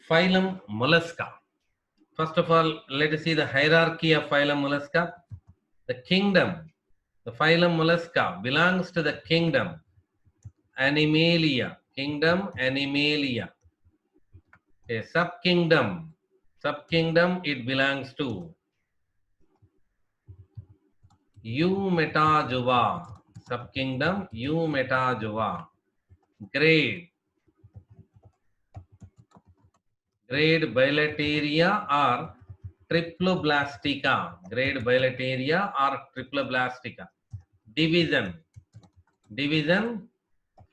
Phylum Mollusca. First of all, let us see the hierarchy of phylum Mollusca. The kingdom, the phylum Mollusca belongs to the kingdom Animalia. Kingdom Animalia. A subkingdom. Subkingdom it belongs to Eumetajoa. Subkingdom Eumetajoa. Grade Bilateria or Triploblastica. Grade Bilateria or Triploblastica. Division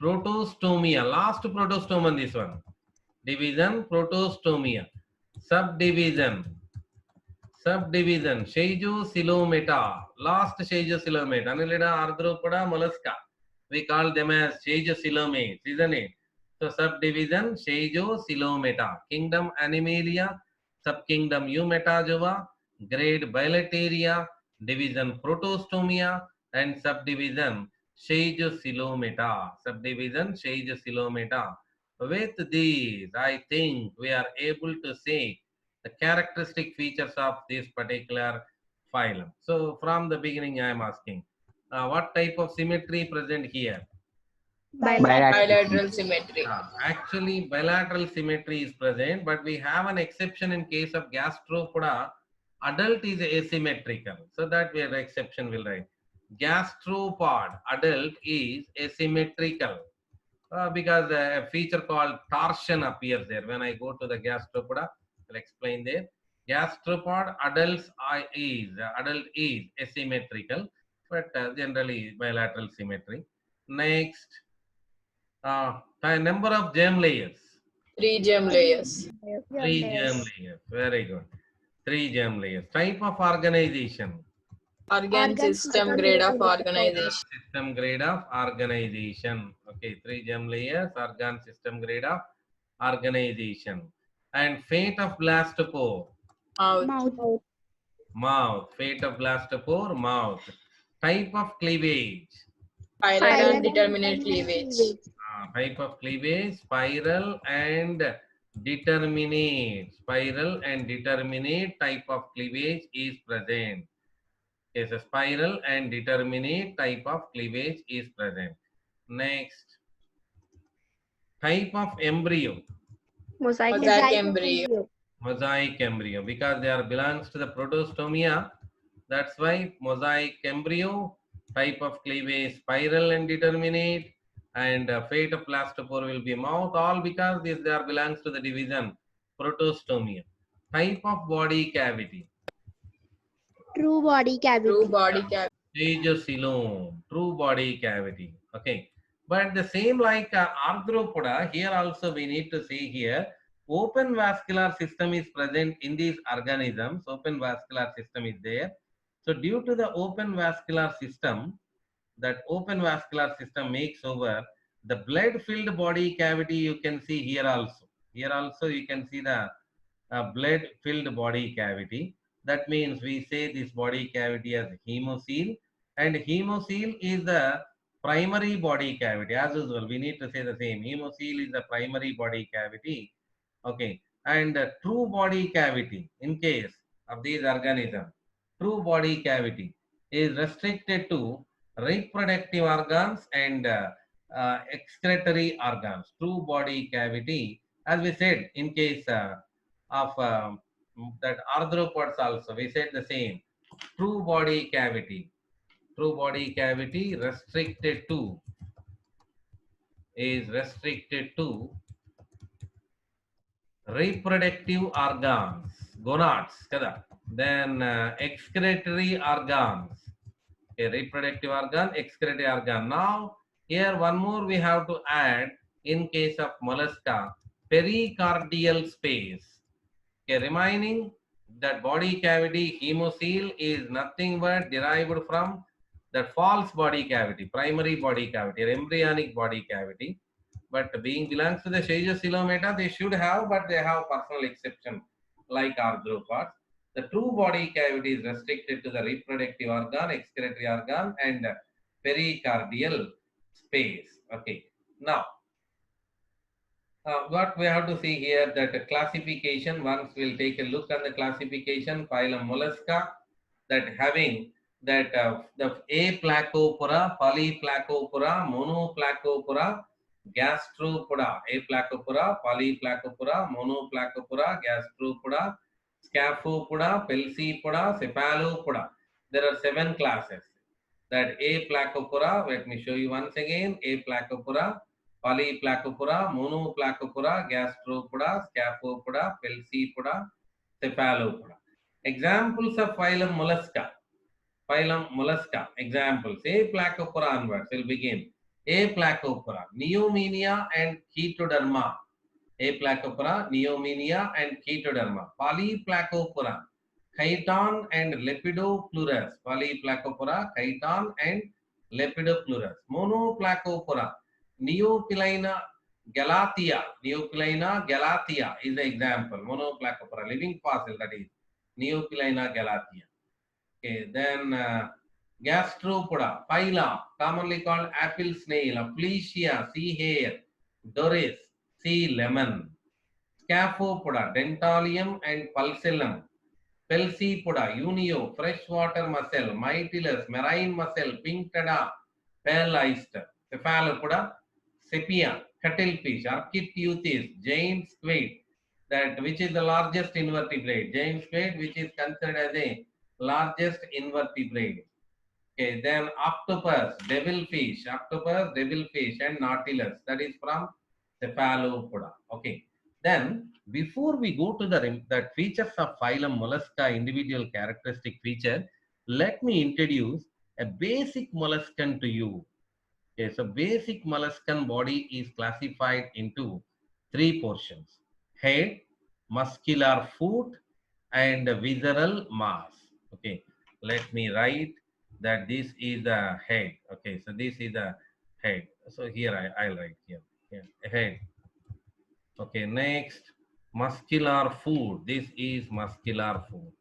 Protostomia. Last protostome on this one. Division Protostomia. Subdivision Shaejocoelomata. Last Shaejocoelomate. Annelida Arthropoda mollusca. We call them as Shaejocoelomates, isn't it? So subdivision Shaejocoelomata. Kingdom Animalia. Subkingdom Eumetajoa. Grade Bilateria. Division Protostomia. And subdivision Shaejocoelomata. With these, I think we are able to say the characteristic features of this particular phylum. So from the beginning, I am asking, what type of symmetry present here? Bilateral symmetry. Actually, bilateral symmetry is present, but we have an exception in case of gastropoda. Adult is asymmetrical, so that we are exception will write. Gastropod adult is asymmetrical because a feature called torsion appears there. When I go to the gastropoda, I'll explain there. Gastropod adult is asymmetrical, but generally bilateral symmetry. Next, the number of germ layers. 3 germ layers. 3 germ layers. Very good. 3 germ layers. Type of organization. Organ system grade of organization. System grade of organization. Okay, 3 germ layers. Organ system grade of organization. And fate of blastopore. Mouth. Fate of blastopore. Mouth. Type of cleavage. Spiral and determinate cleavage. Type of cleavage, spiral and determinate. Spiral and determinate type of cleavage is present. Yes, a spiral and determinate type of cleavage is present. Next, type of embryo. Mosaic embryo. Mosaic embryo. Because they are belongs to the protostomia. That's why mosaic embryo. Type of cleavage, spiral and determinate. And fate of blastopore will be mouth, all because they are belongs to the division protostomia. Type of body cavity. True body cavity. Shaejocoelom, true body cavity. Okay, but the same like arthropoda, here also we need to see here, open vascular system is present in these organisms. Open vascular system is there. So due to the open vascular system, that open vascular system makes over the blood filled body cavity. You can see here also. Here also you can see the blood filled body cavity. That means we say this body cavity as hemocoel, and hemocoel is the primary body cavity. As usual, we need to say the same. Hemocoel is the primary body cavity. Okay, and true body cavity in case of these organisms, true body cavity is restricted to reproductive organs and excretory organs. True body cavity, as we said, in case of that arthropods also, we said the same. True body cavity is restricted to reproductive organs, gonads, kada. Then excretory organs. A reproductive organ, excretory organ. Now, here one more we have to add in case of mollusca, pericardial space. Okay, remaining that body cavity, hemocoel is nothing but derived from the false body cavity, primary body cavity, or embryonic body cavity. But being belongs to the Shaejocoelomata, they should have, but they have personal exception like arthropods. The true body cavity is restricted to the reproductive organ, excretory organ, and pericardial space. Okay. Now, What we have to see here, that classification, once we'll take a look at the classification, phylum Mollusca, that having that the Aplacopora, Polyplacopora, Monoplacopora, Gastropoda, Aplacopora, Polyplacopora, Monoplacopora, Gastropoda, Scaphopoda, Pelsipoda, Cephalopoda. There are 7 classes. That Aplacopora, let me show you once again, Aplacopora, Polyplacopora, Monoplacopora, Gastropoda, Scaphopoda, Pelsipoda, Cephalopoda. Examples of phylum Mollusca. Phylum Mollusca. Examples. Aplacopora onwards. We'll begin. Aplacopora, Neomenia and Chaetoderma. Aplacopora, Neomenia and Chaetoderma. Polyplacopora, Chiton and Lepidopleurus. Polyplacopora, Chiton and Lepidopleurus. Monoplacopora, Neopilina galathea. Neopilina galathea is the example. Monoplacopora, living fossil, that is Neopilina galathea. Okay, then Gastropoda, phyla, commonly called apple snail, Aplysia, sea hare, Doris, sea lemon. Scaphopoda, Dentalium and Pulsellum. Pelsipoda, Unio, freshwater mussel, Mytilus, marine mussel, pink tada, pearl oyster. Cephalopoda, Sepia, cuttlefish, Architeuthis, giant squid, that which is the largest invertebrate. Giant squid, which is considered as a largest invertebrate. Okay, then octopus, devilfish, and nautilus. That is from Cephalopoda. Okay. Then before we go to the features of phylum Mollusca, individual characteristic feature, let me introduce a basic molluscan to you. Okay, so basic molluscan body is classified into 3 portions: head, muscular foot, and visceral mass. Okay, let me write that this is the head. Okay, so this is the head. So here I'll write here. Head. Okay, next, muscular foot. This is muscular foot.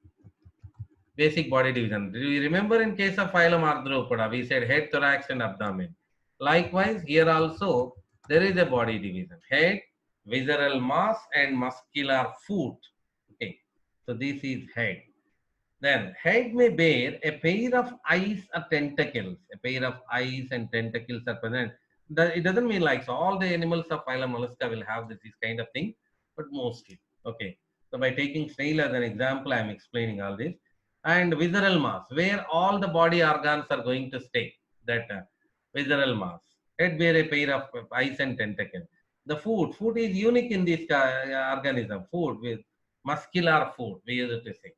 Basic body division. Do you remember in case of phylum Arthropoda, we said head, thorax, and abdomen. Likewise, here also there is a body division: head, visceral mass, and muscular foot. Okay, so this is head. Then head may bear a pair of eyes or tentacles. A pair of eyes and tentacles are present. It doesn't mean like so all the animals of phylum Mollusca will have this kind of thing, but mostly. Okay. So by taking snail as an example, I am explaining all this. And visceral mass, where all the body organs are going to stay. That visceral mass. Head bear a pair of eyes and tentacles. The foot is unique in this organism. Foot with muscular foot, we used to say.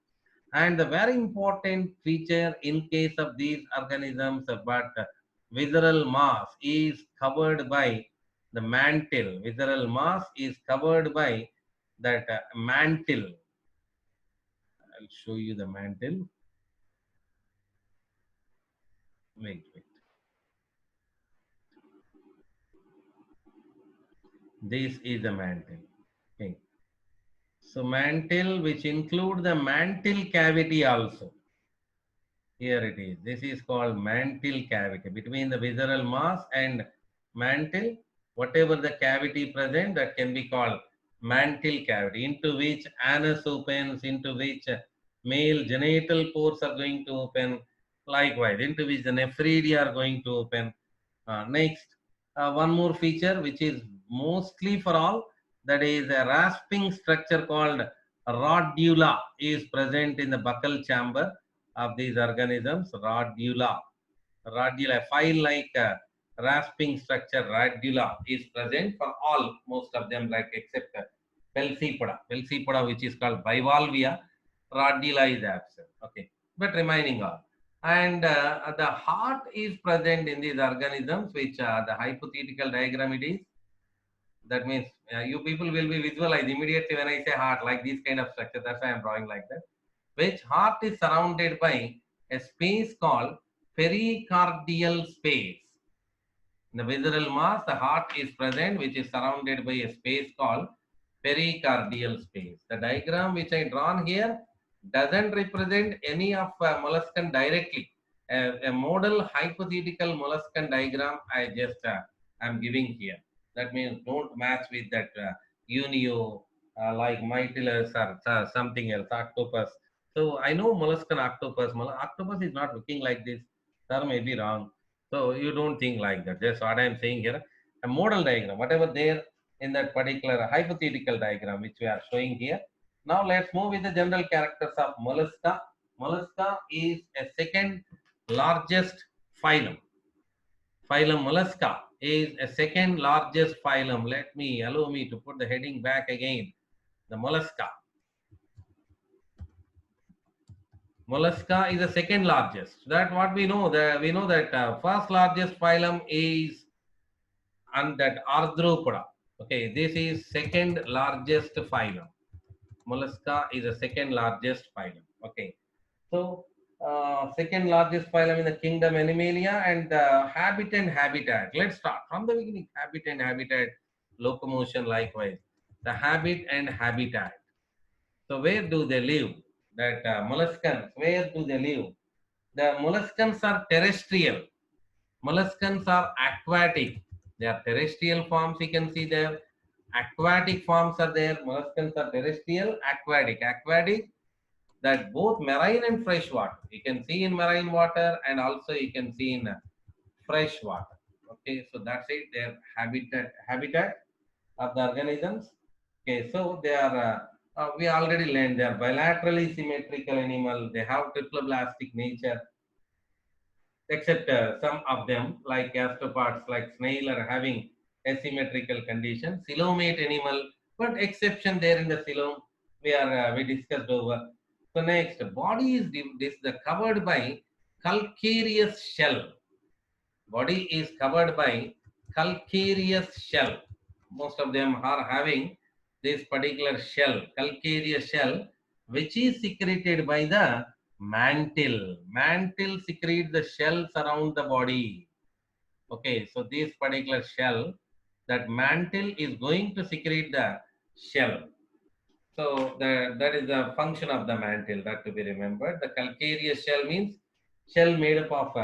And the very important feature in case of these organisms, but visceral mass is covered by the mantle. Visceral mass is covered by that mantle. I'll show you the mantle. Wait. This is the mantle. Okay. So mantle, which include the mantle cavity also. Here it is. This is called mantle cavity. Between the visceral mass and mantle, whatever the cavity present, that can be called mantle cavity, into which anus opens, into which male genital pores are going to open, likewise, into which the nephridia are going to open. Next, one more feature which is mostly for all, that is a rasping structure called rhodula is present in the buccal chamber of these organisms. Rhodula, file-like rasping structure, rhodula is present for all, most of them, like except Pelsipoda, which is called bivalvia. Rhodula is absent. Okay, but remaining all. And the heart is present in these organisms, which the hypothetical diagram it is. That means you people will be visualized immediately when I say heart, like this kind of structure. That's why I'm drawing like that. Which heart is surrounded by a space called pericardial space. In the visceral mass, the heart is present, which is surrounded by a space called pericardial space. The diagram which I drawn here doesn't represent any of molluscan directly. A model hypothetical molluscan diagram I just am giving here. That means don't match with that unio, like Mytilus or something else, octopus. So I know mollusk and octopus. Octopus is not looking like this. Sir may be wrong. So you don't think like that. That's what I'm saying here. A model diagram, whatever there in that particular hypothetical diagram which we are showing here. Now let's move with the general characters of mollusca. Mollusca is a second largest phylum. Phylum Mollusca is a second largest phylum. Allow me to put the heading back again. The Mollusca. Mollusca is the second largest. That what we know. We know that first largest phylum is and that Arthropoda. Okay, this is second largest phylum. Mollusca is the second largest phylum. Okay, so second largest phylum in the kingdom Animalia, and habit and habitat. Let's start from the beginning. Habit and habitat, locomotion likewise. The habit and habitat. So where do they live? That molluscans, where do they live? The molluscans are terrestrial. Molluscans are aquatic. They are terrestrial forms. You can see there. Aquatic forms are there. Molluscans are terrestrial, aquatic. Aquatic, that both marine and fresh water. You can see in marine water and also you can see in fresh water. Okay, so that's it. Their habitat of the organisms. Okay, so they are. We already learned they are bilaterally symmetrical animal. They have triploblastic nature, except some of them, like gastropods, like snail, are having asymmetrical condition. Coelomate animal, but exception there in the coelom. We discussed over. So next, body is covered by calcareous shell. Body is covered by calcareous shell. Most of them are having this particular shell, calcareous shell, which is secreted by the mantle. Mantle secretes the shells around the body. Okay, so this particular shell, that mantle is going to secrete the shell. So that is the function of the mantle, that to be remembered. The calcareous shell means shell made up of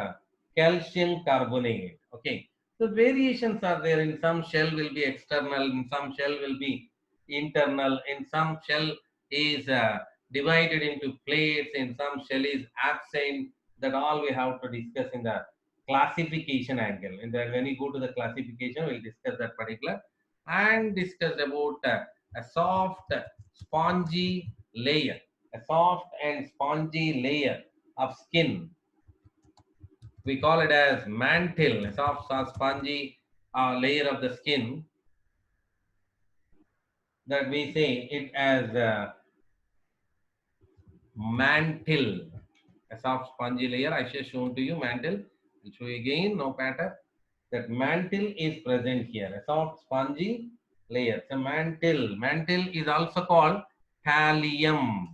calcium carbonate. Okay. So variations are there. In some shell will be external, in some shell will be internal, in some shell is divided into plates, in some shell is absent. That all we have to discuss in the classification angle. And then when we go to the classification, we'll discuss that particular and discuss about a soft spongy layer, a soft and spongy layer of skin. We call it as mantle, a soft spongy layer of the skin, that we say it as mantle, a soft spongy layer. I should shown to you mantle. I'll show you again, no pattern. That mantle is present here, a soft spongy layer. So mantle is also called thallium.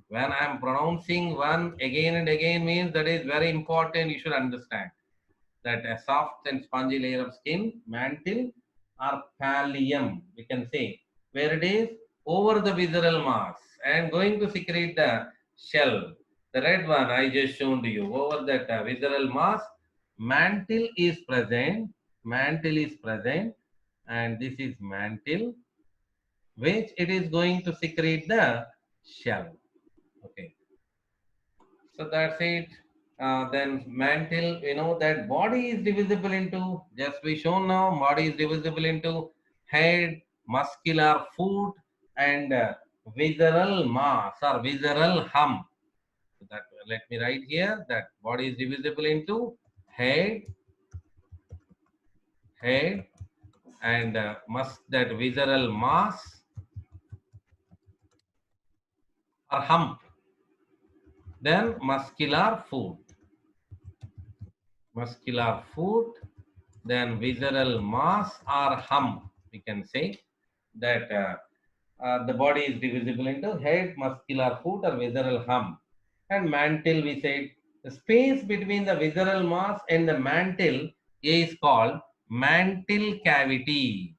When I am pronouncing one again and again means that is very important. You should understand that a soft and spongy layer of skin, mantle, or thallium, we can say, where it is over the visceral mass and going to secrete the shell. The red one I just shown to you, over that visceral mass, mantle is present. Mantle is present, and this is mantle, which it is going to secrete the shell. Okay, so that's it. Then mantle, we know that body is divisible into, just we shown now, body is divisible into head, muscular foot, and visceral mass or visceral hump. So that, let me write here that body is divisible into head, and that visceral mass or hump. Then muscular foot, then visceral mass or hump. We can say that the body is divisible into head, muscular foot, or visceral hump. And mantle, we said the space between the visceral mass and the mantle is called mantle cavity.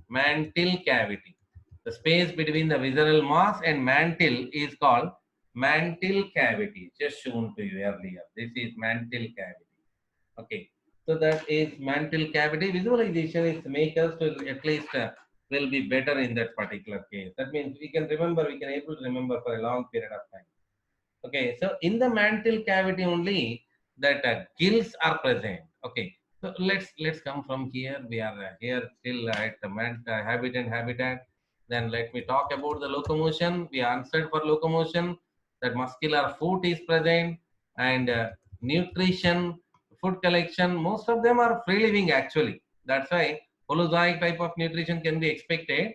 Mantle cavity. The space between the visceral mass and mantle is called mantle cavity. Just shown to you earlier. This is mantle cavity. Okay. So that is mantle cavity. Visualization is make us to at least will be better in that particular case. That means we can remember, we can able to remember for a long period of time. Okay, so in the mantle cavity only that gills are present. Okay, so let's come from here. We are here still at the habitat. Then let me talk about the locomotion. We answered for locomotion that muscular foot is present, and nutrition, food collection. Most of them are free living actually. That's why holozoic type of nutrition can be expected.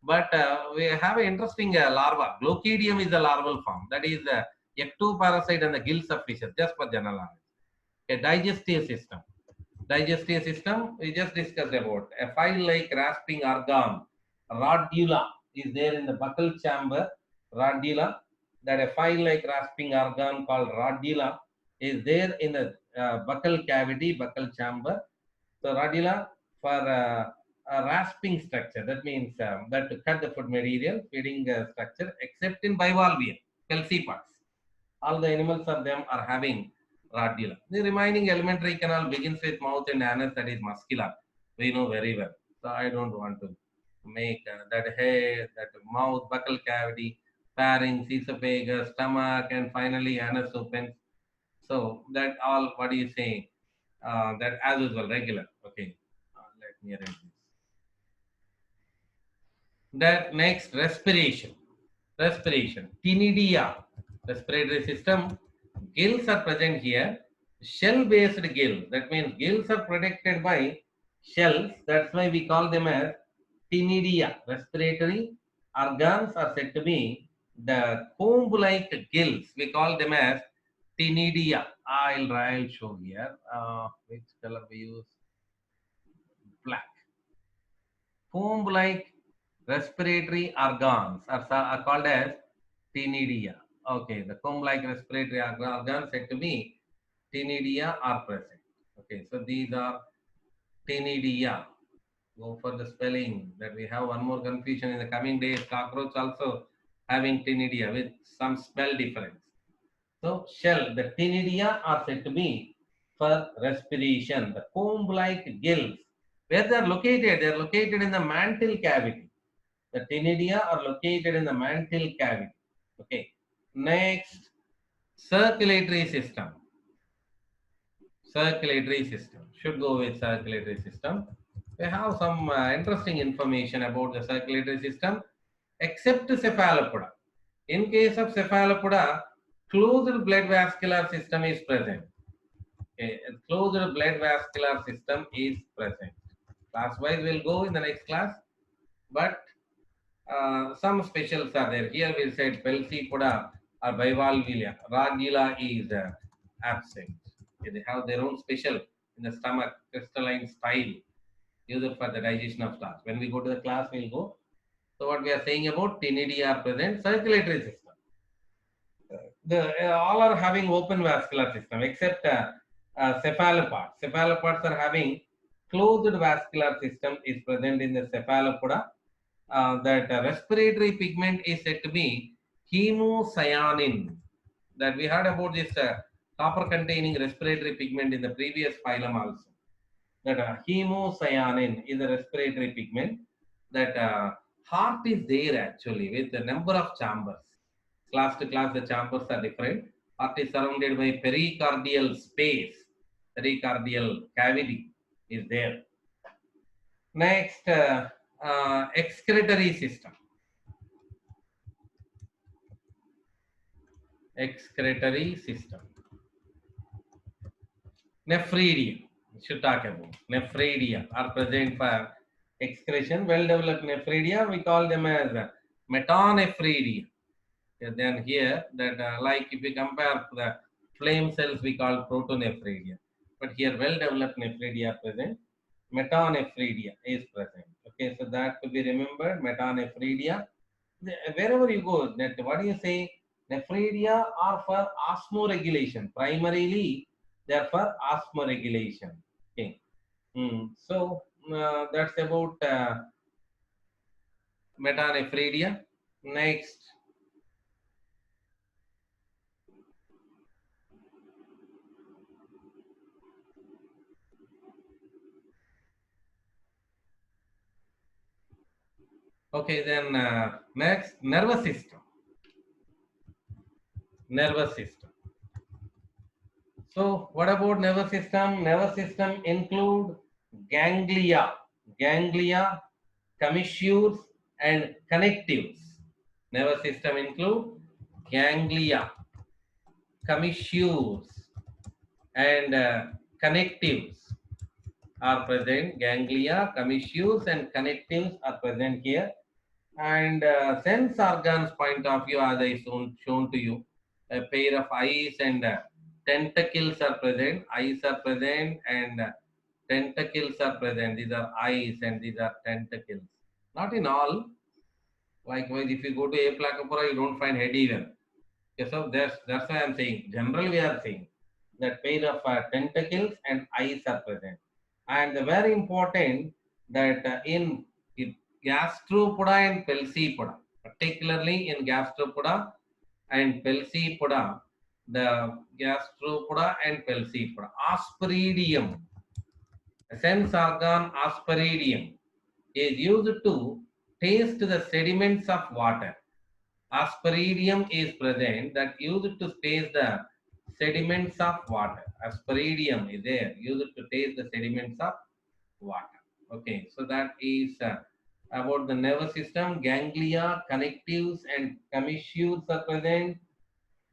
But we have an interesting larva. Glochidium is the larval form. That is F2 parasite and the gills of fishes, just for general knowledge. A digestive system. Digestive system, we just discussed about. A file-like rasping organ, radula, is there in the buccal chamber. Radula, that a file-like rasping organ called radula is there in the buccal cavity, buccal chamber. So radula for a rasping structure. That means that to cut the food material, feeding structure, except in bivalvean, calcipods. All the animals of them are having radula. The remaining elementary canal begins with mouth and anus, that is muscular. We know very well. So I don't want to make that head, that mouth, buccal cavity, pharynx, esophagus, stomach, and finally anus opens. So that all, what do you say? That as usual, regular. Okay. Let me arrange this. That next, respiration. Respiration. Tinidia. Respiratory system. Gills are present here. Shell-based gill. That means gills are protected by shells. That's why we call them as tinidia. Respiratory organs are said to be the comb-like gills. We call them as tinidia. I'll show here. Which color we use? Black. Comb-like respiratory organs are called as tinidia. Okay, the comb-like respiratory organs said to be tinidia are present. Okay, so these are tinidia. Go for the spelling that we have one more confusion in the coming days. Cockroach also having tinidia with some spell difference. So shell, the tinidia are said to be for respiration. The comb-like gills, where they are located? They are located in the mantle cavity. The tinidia are located in the mantle cavity. Okay. Next, circulatory system. Circulatory system. Should go with circulatory system. We have some interesting information about the circulatory system, except cephalopoda. In case of cephalopoda, closed blood vascular system is present. Okay. A closed blood vascular system is present. Class wise will go in the next class, but some specials are there. Here we said Pelsipoda or bivalvelia. Radula is absent. Okay, they have their own special in the stomach, crystalline style, used for the digestion of starch. When we go to the class, we'll go. So what we are saying about tinidia are present, circulatory system. All are having open vascular system except cephalopods. Cephalopods are having closed vascular system is present in the cephalopoda. That respiratory pigment is said to be hemocyanin. That we heard about this copper containing respiratory pigment in the previous phylum also. That hemocyanin is a respiratory pigment. That heart is there actually with the number of chambers. Class to class, the chambers are different. Heart is surrounded by pericardial space. Pericardial cavity is there. Next, excretory system. Excretory system. Nephridia. We should talk about nephridia are present for excretion. Well developed nephridia, we call them as metanephridia. Then here, that like if we compare the flame cells, we call protonephridia. But here, well developed nephridia present. Metanephridia is present. Okay, so that to be remembered. Metanephridia. Wherever you go, that what do you say? Nephridia are for osmoregulation. Primarily, they are for osmoregulation. Okay. So that's about metanephridia. Next, Okay, then next, nervous system. Nervous system. So, what about nervous system? Nervous system include ganglia, commissures, and connectives. Nervous system include ganglia, commissures, and connectives are present. Ganglia, commissures, and connectives are present here. And sense organs point of view, as I shown to you, a pair of eyes and tentacles are present. Eyes are present and tentacles are present. These are eyes and these are tentacles. Not in all. Likewise, if you go to A. placopora, you don't find head even. Okay, so that's why I'm saying. General, we are saying that pair of tentacles and eyes are present. And very important that in gastropoda and pelvipoda, particularly in gastropoda and pelvipoda, the gastropoda and pelvipoda, aspergillium, sense organ aspergillium is used to taste the sediments of water. Aspergillium is present that used to taste the sediments of water. Aspergillium is there used to taste the sediments of water. Okay, so that is about the nervous system. Ganglia, connectives, and commissures are present.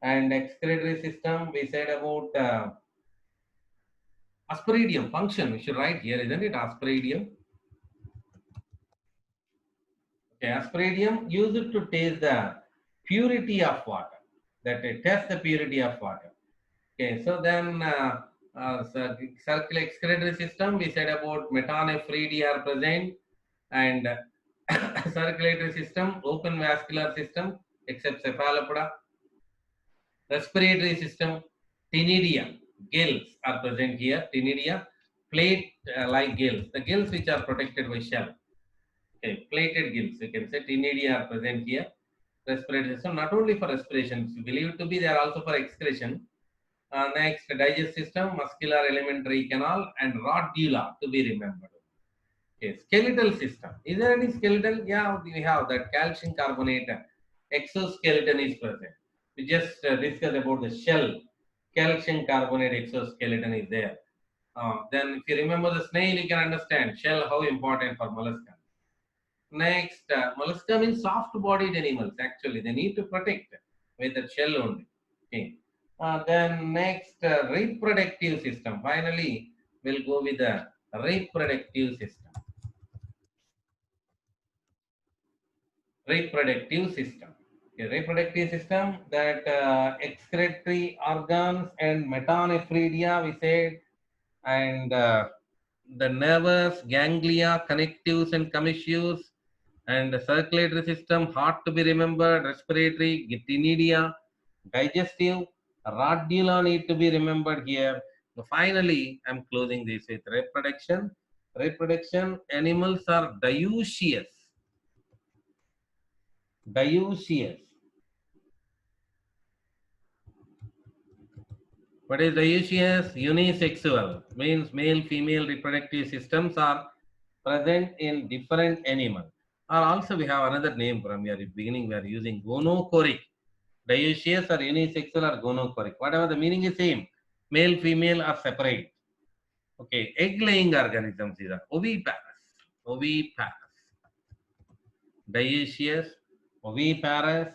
And excretory system, we said about aspergillium function. We should write here, isn't it? Aspergillium. Okay, aspergillium used to taste the purity of water. That it tests the purity of water. Okay, so then circular excretory system, we said about metanephridia are present, and circulatory system, open vascular system, except cephalopoda. Respiratory system, ctenidia, gills are present here. Ctenidia, plate like gills, the gills which are protected by shell. Okay, plated gills, you can say ctenidia are present here. Respiratory system, not only for respiration, if you believe it to be, they are also for excretion. Next, digestive system, muscular elementary canal, and rhodula to be remembered. Okay, skeletal system. Is there any skeletal? Yeah, we have that calcium carbonate exoskeleton is present. We just discussed about the shell. Calcium carbonate exoskeleton is there. Then, if you remember the snail, you can understand shell how important for mollusca. Next, mollusca means soft-bodied animals. Actually, they need to protect with the shell only. Okay. Then next, reproductive system. Finally, we'll go with the reproductive system. Reproductive system. Okay, reproductive system, that excretory organs and metanephridia we said, and the nervous ganglia, connectives and commissures, and the circulatory system, heart to be remembered, respiratory, ctenidia, digestive, rhodula need to be remembered here. So finally, I'm closing this with reproduction. Reproduction, animals are dioecious. Dioecious. What is dioecious? Unisexual means male female reproductive systems are present in different animals. Or also we have another name from here. At beginning we are using gonochoric. Dioecious or unisexual or gonochoric. Whatever the meaning is same. Male female are separate. Okay, egg laying organisms these are oviparous. Oviparous. Dioecious, oviparous,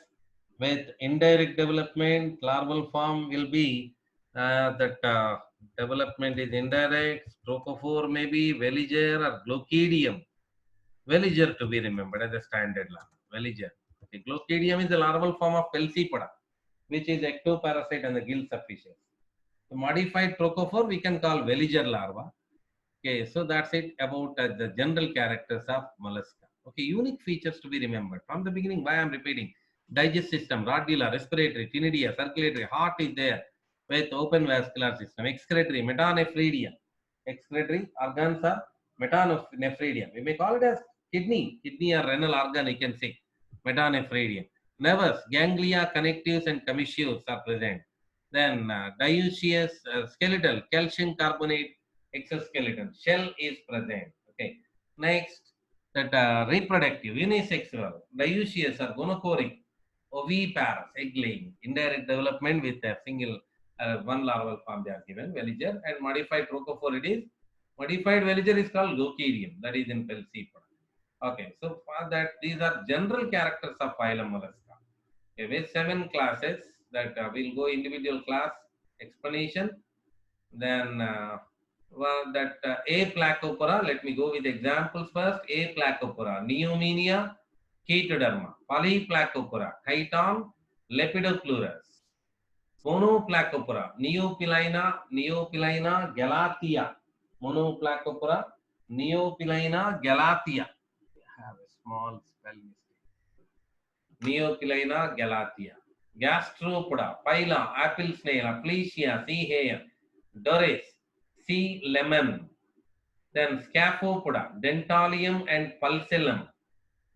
with indirect development, larval form will be that development is indirect, strocophore maybe, veliger or glochidium. Veliger to be remembered as a standard larva. Veliger. Okay. Glochidium is the larval form of Pelcipoda, which is ectoparasite on the gills of fishes. The modified trochophore we can call veliger larva. Okay, so that's it about the general characters of mollusca. Okay, unique features to be remembered. From the beginning, why I'm repeating. Digestive system, rhodula, respiratory, ctenidia, circulatory, heart is there with open vascular system, excretory, metanephridia. Excretory organs are metanephridia. We may call it as kidney or renal organ, you can say, metanephridia. Nervous, ganglia, connectives, and commissures are present. Then dioecious, skeletal, calcium carbonate, exoskeleton, shell is present. Okay. Next, that reproductive, unisexual, dioecious or gonochoric, oviparous, egg-laying, indirect development with a single one larval form they are given, veliger, and modified trochophorids. Modified veliger is called Leucadium, that is in Pelcipoda. Okay, so for that, these are general characters of phylum Mollusca. Okay, with 7 classes that we'll go individual class explanation. Then A. Placopora, let me go with examples first. A. Placopora, Neomenia, Chaetoderma. Polyplacopora, Chiton, Lepidopleurus. Monoplacopora, Neopilina galathea. Monoplacopora, Neopilina galathea. I have a small spell mistake. Neopilina galathea. Gastropoda, Pila, apple snail, Aplysia, sea hare, Doris, sea lemon. Then Scaphopoda, Dentalium and Pulsellum.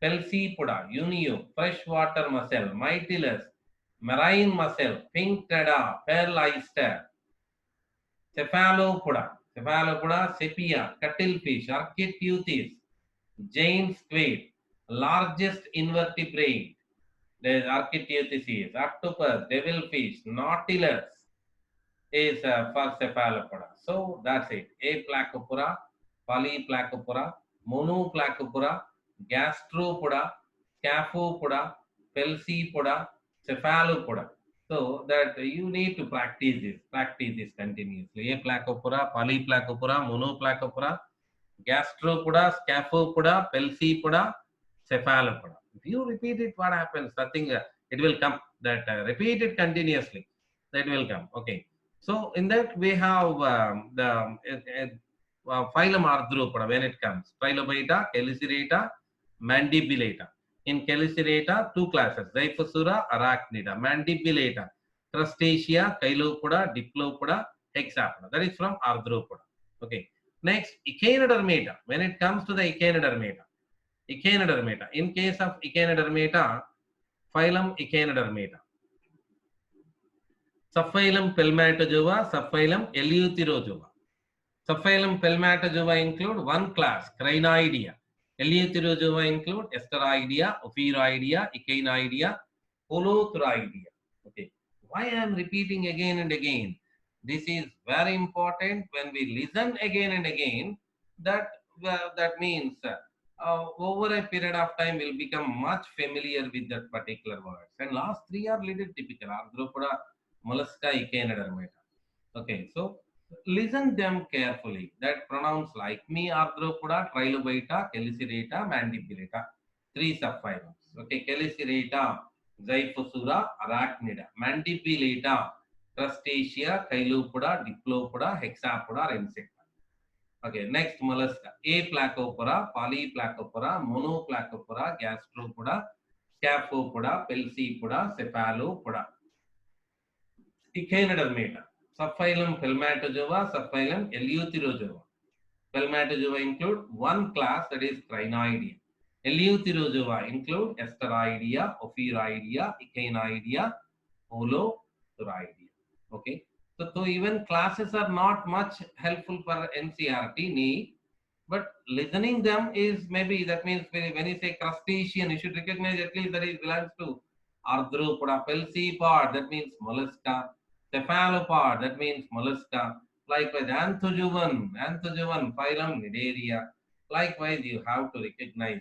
Pelcipoda, Unio, freshwater mussel, Mytilus, marine mussel, pink tada, pearl oyster. Cephalopoda, Sepia, cuttlefish, Architeuthis, giant squid, largest invertebrate. There is Architeuthis, octopus, devilfish, nautilus is for cephalopoda. So that's it. A. Placopora, Polyplacopora, Monoplacopora, Gastropoda, Scaphopoda, Pelcipoda, Cephalopoda. So that you need to practice this continuously. A. Placopora, Polyplacopora, Monoplacopora, Gastropoda, Scaphopoda, Pelcipoda, Cephalopoda. If you repeat it, what happens? Nothing. It will come. That repeat it continuously. That will come. Okay. So in that we have the phylum Arthropoda when it comes. Trilobita, Chelicerata, Mandibulata. In Chelicerata, 2 classes, Zyphosura, Arachnida. Mandibulata, Crustacea, Chilopoda, Diplopoda, Hexapoda. That is from Arthropoda. Okay. Next, Echinodermata. When it comes to the Echinodermata. In case of Echinodermata, phylum Echinodermata. Subphylum Pelmatozoa, subphylum Eleutherozoa. Subphylum Pelmatozoa include 1 class, Crinoidea. Eleutherozoa include Asteroidea, Ophiroidea, Echinoidea, Holothroidea. Okay. Why I am repeating again and again? This is very important. When we listen again and again, that means over a period of time we'll become much familiar with that particular words. And last 3 are little typical. Arthropoda, Mollusca, Echinodermata. Okay, so listen them carefully. That pronounce like me, Arthropoda, Trilobita, Chelicerata, Mandibulata. 3 subphylums. Okay, Chelicerata, Zyphosura, Arachnida. Mandibulata, Crustacea, Chilopoda, Diplopoda, Hexapoda, Insecta. Okay, next Mollusca. A. Placopora, Polyplacopora, Monoplacopora, Gastropoda, Scaphopoda, Pelcipoda, Cephalopoda. Echinodermata. Subphylum Pelmatozoa, subphylum Eleutherozoa. Pelmatozoa include 1 class, that is Crinoidea. Eleutherozoa include Asteroidea, Ophiroidea, Echinoidea, Holothroidea. Okay. So even classes are not much helpful for NCERT need, but listening them is maybe, that means when you say crustacean, you should recognize at least that it belongs to Arthropoda. Pelcipod, that means Mollusca. Cephalopod, that means Mollusca. Likewise, Anthozoan, phylum Cnidaria. Likewise, you have to recognize